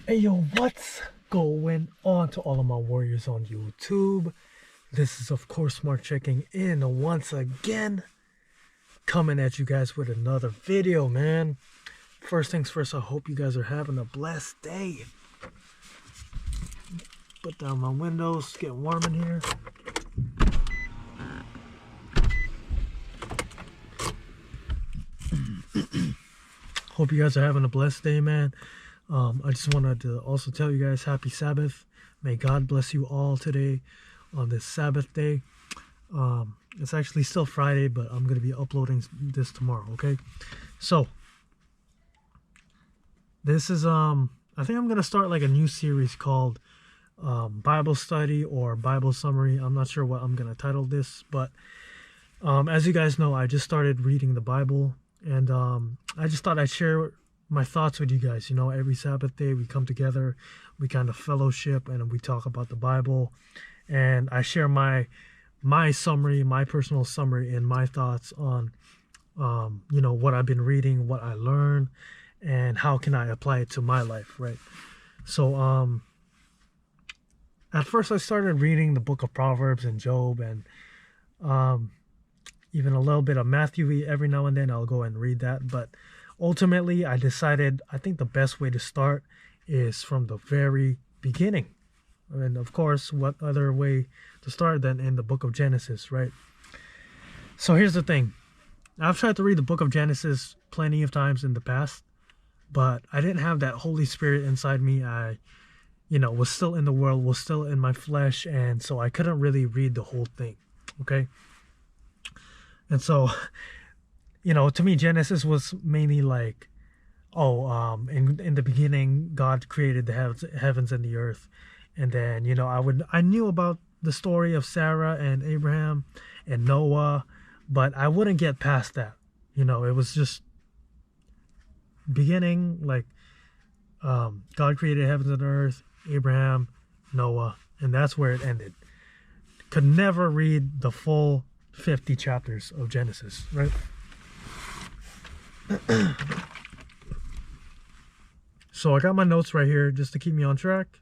Hey yo, what's going on to all of my warriors on YouTube? This is of course Mark checking in once again, coming at you guys with another video, man. First things first, I hope you guys are having a blessed day. Put down my windows, get warm in here. Hope you guys are having a blessed day, man. I just wanted to also tell you guys happy Sabbath. May God bless you all today on this Sabbath day. It's actually still Friday, but I'm going to be uploading this tomorrow, okay? So, this is, I think I'm going to start like a new series called Bible Study or Bible Summary. I'm not sure what I'm going to title this, but as you guys know, I just started reading the Bible, and I just thought I'd share my thoughts with you guys. You know, every Sabbath day we come together, we kind of fellowship, and we talk about the Bible, and I share my summary, my personal summary, and my thoughts on you know, what I've been reading, what I learned, and how can I apply it to my life, right? So at first I started reading the book of Proverbs and Job, and even a little bit of Matthew. Every now and then I'll go and read that, but ultimately I decided I think the best way to start is from the very beginning. And of course, what other way to start than in the book of Genesis, right? So here's the thing. I've tried to read the book of Genesis plenty of times in the past, but I didn't have that Holy Spirit inside me. I, you know, was still in the world, was still in my flesh, and so I couldn't really read the whole thing, okay? And so, you know, to me, Genesis was mainly like, in the beginning, God created the heavens and the earth. And then, you know, I knew about the story of Sarah and Abraham and Noah, but I wouldn't get past that. You know, it was just beginning, like, God created heavens and earth, Abraham, Noah, and that's where it ended. Could never read the full 50 chapters of Genesis, right? So I got my notes right here just to keep me on track.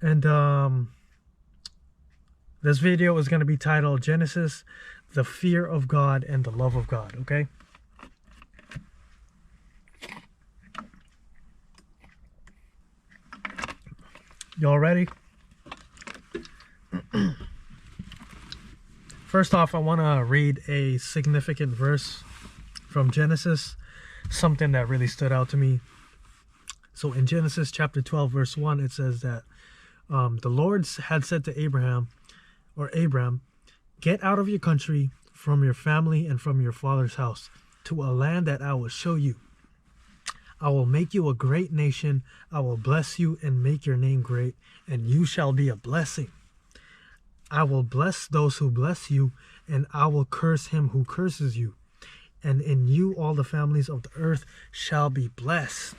And this video is going to be titled Genesis, the Fear of God and the Love of God, okay? Y'all ready? First off, I want to read a significant verse from Genesis, something that really stood out to me. So in Genesis chapter 12, verse 1, it says that the Lord had said to Abram, get out of your country, from your family, and from your father's house, to a land that I will show you. I will make you a great nation. I will bless you and make your name great, and you shall be a blessing. I will bless those who bless you, and I will curse him who curses you. And in you all the families of the earth shall be blessed.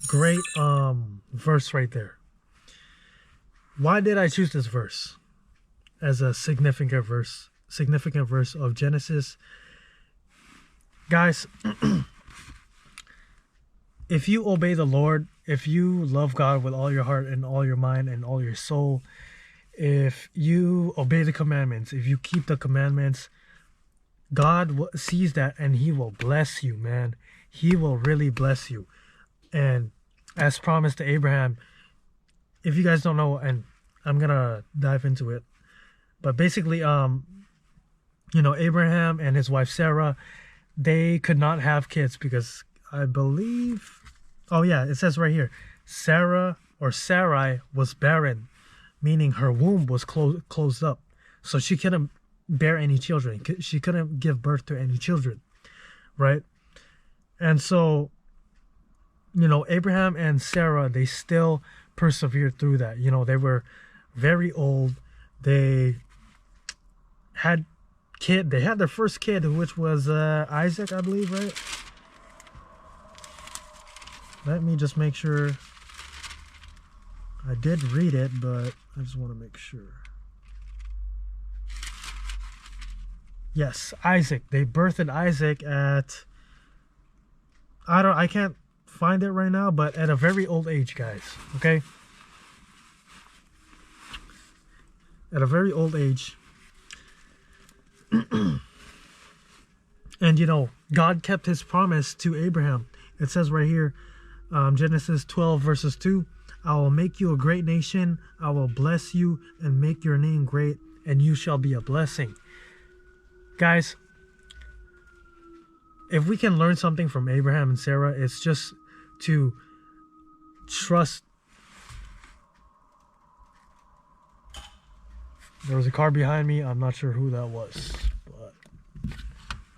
Great verse right there. Why did I choose this verse as a significant verse of Genesis? Guys, if you obey the Lord, if you love God with all your heart and all your mind and all your soul, if you obey the commandments, if you keep the commandments, God sees that and he will bless you, man. He will really bless you. And as promised to Abraham, if you guys don't know, and I'm gonna dive into it, but basically, you know, Abraham and his wife Sarah, they could not have kids because I believe, oh yeah, it says right here, Sarah or Sarai was barren, meaning her womb was closed up, so she couldn't bear any children. She couldn't give birth to any children, right? And so, you know, Abraham and Sarah, they still persevered through that. You know, they were very old. They had their first kid, which was Isaac, I believe, right? Let me just make sure. I did read it, but I just want to make sure. Yes, Isaac. They birthed Isaac at, I can't find it right now, but at a very old age, guys. Okay, at a very old age. And you know, God kept his promise to Abraham. It says right here, Genesis 12 verses 2, I will make you a great nation, I will bless you and make your name great, and you shall be a blessing. Guys, if we can learn something from Abraham and Sarah, it's just to trust. There was a car behind me. I'm not sure who that was, but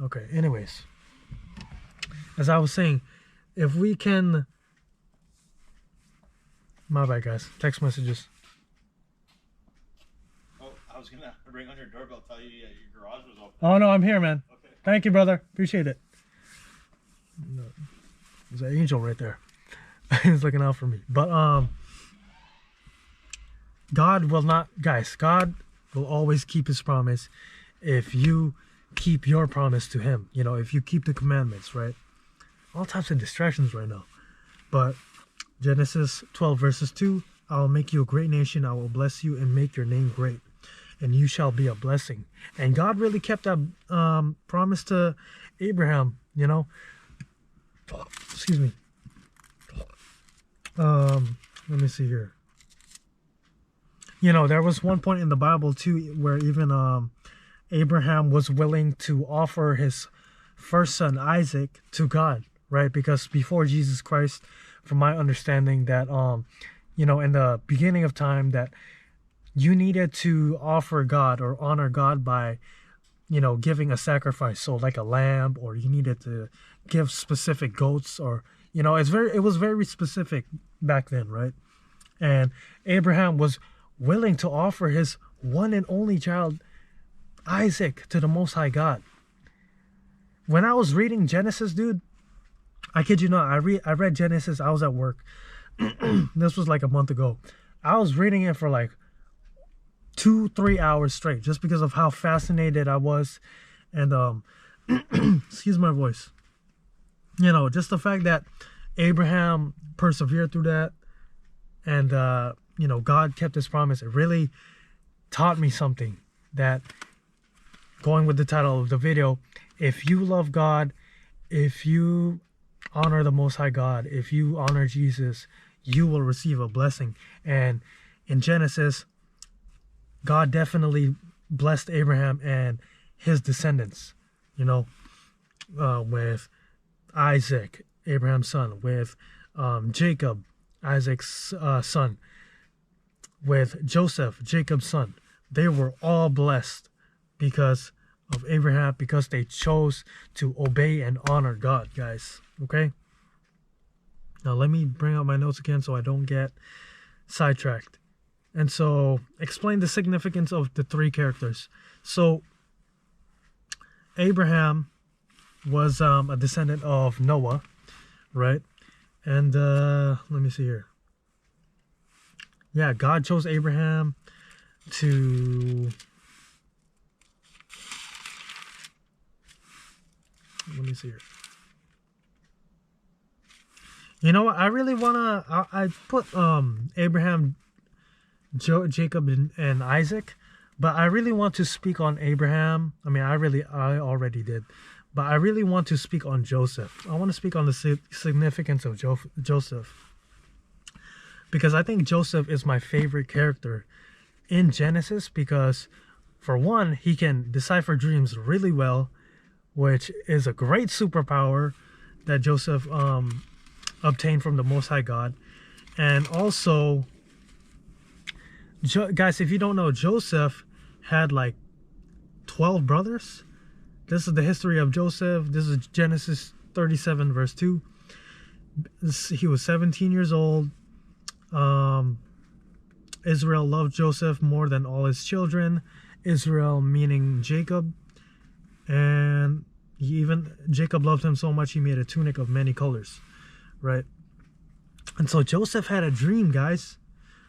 okay. Anyways, as I was saying, if we can, my bad, guys. Text messages. Oh, I was gonna ring on your doorbell, tell you your garage was open. Oh no, I'm here, man. Okay. Thank you, brother. Appreciate it. There's an angel right there. He's looking out for me. But God will not, guys. God will always keep his promise if you keep your promise to him. You know, if you keep the commandments, right? All types of distractions right now. But Genesis 12 verses 2, I will make you a great nation, I will bless you and make your name great, and you shall be a blessing. And God really kept that promise to Abraham, you know. Excuse me. Let me see here. You know, there was one point in the Bible too where even Abraham was willing to offer his first son Isaac to God, right? Because before Jesus Christ, from my understanding, that you know, in the beginning of time, that you needed to offer God or honor God by, you know, giving a sacrifice, so like a lamb, or you needed to give specific goats, or you know, it was very specific back then, right? And Abraham was willing to offer his one and only child Isaac to the Most High God. When I was reading Genesis, dude, I kid you not, I read Genesis. I was at work. This was like a month ago. I was reading it for like 2-3 hours straight, just because of how fascinated I was. And excuse my voice. You know, just the fact that Abraham persevered through that, and you know, God kept his promise. It really taught me something, that, going with the title of the video, if you love God, if you honor the Most High God, if you honor Jesus, you will receive a blessing. And in Genesis, God definitely blessed Abraham and his descendants, you know, with Isaac, Abraham's son, with Jacob, Isaac's son, with Joseph, Jacob's son. They were all blessed because of Abraham, because they chose to obey and honor God, guys. Okay? Now let me bring out my notes again so I don't get sidetracked. And so, explain the significance of the three characters. So, Abraham was a descendant of Noah, right? And let me see here. Yeah, God chose Abraham to... Let me see here. You know what? I really wanna... I put Abraham, Jacob, and Isaac, but I really want to speak on Abraham. I mean, I already did, but I really want to speak on Joseph. I want to speak on the significance of Joseph, because I think Joseph is my favorite character in Genesis, because for one, he can decipher dreams really well, which is a great superpower that Joseph obtained from the Most High God. And also, guys, if you don't know, Joseph had like 12 brothers. This is the history of Joseph. This is Genesis 37 verse 2. He was 17 years old. Israel loved Joseph more than all his children. Israel meaning Jacob. And Jacob loved him so much he made a tunic of many colors, right? And so Joseph had a dream, guys.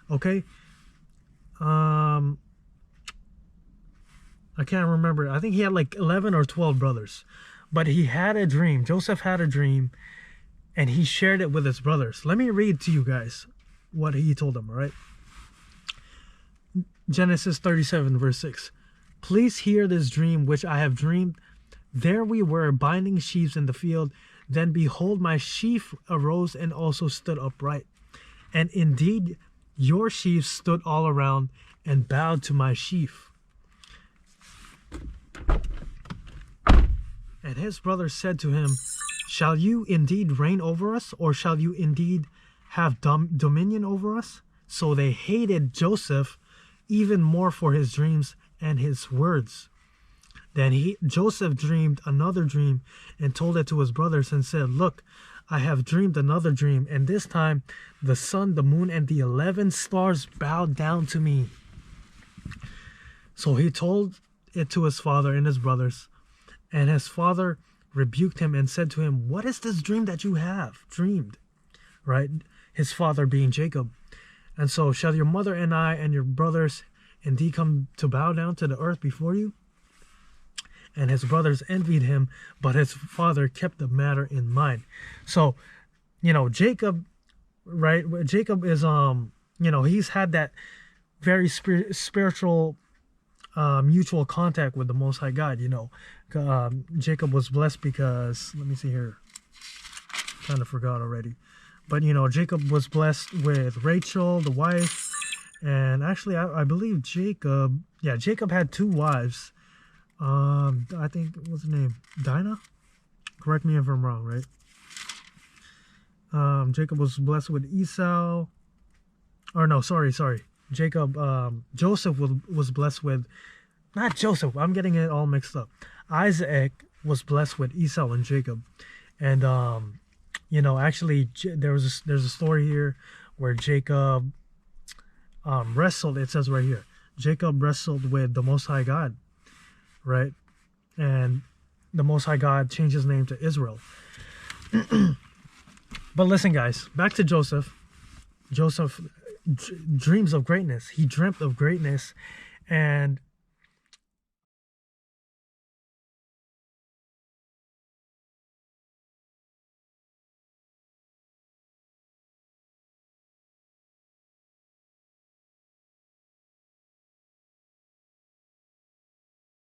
Okay? I can't remember. I think he had like 11 or 12 brothers. But he had a dream. Joseph had a dream. and he shared it with his brothers. Let me read to you guys what he told them, all right? Genesis 37, verse 6. Please hear this dream which I have dreamed. There we were binding sheaves in the field. Then behold, my sheaf arose and also stood upright. And indeed, your sheaves stood all around and bowed to my sheaf. And his brothers said to him, shall you indeed reign over us, or shall you indeed have dominion over us? So they hated Joseph even more for his dreams and his words. Then Joseph dreamed another dream and told it to his brothers and said, look, I have dreamed another dream, and this time the sun, the moon, and the 11 stars bowed down to me. So he told it to his father and his brothers, and his father rebuked him and said to him, what is this dream that you have dreamed? Right? His father being Jacob. And so, shall your mother and I and your brothers indeed come to bow down to the earth before you? And his brothers envied him, but his father kept the matter in mind. So, Jacob, right? Jacob is, he's had that very spiritual mutual contact with the Most High God. Jacob was blessed because, let me see here, kind of forgot already. But, Jacob was blessed with Rachel, the wife. And actually, I believe Jacob had 2 wives. I think, what's her name? Dinah? Correct me if I'm wrong, right? Jacob was blessed with Esau. Or no, sorry. Joseph was blessed with, not Joseph, I'm getting it all mixed up. Isaac was blessed with Esau and Jacob. And, actually, there's a story here where Jacob wrestled, it says right here, Jacob wrestled with the Most High God, right? And the Most High God changed his name to Israel. But listen, guys, back to Joseph. Joseph dreams of greatness. He dreamt of greatness, and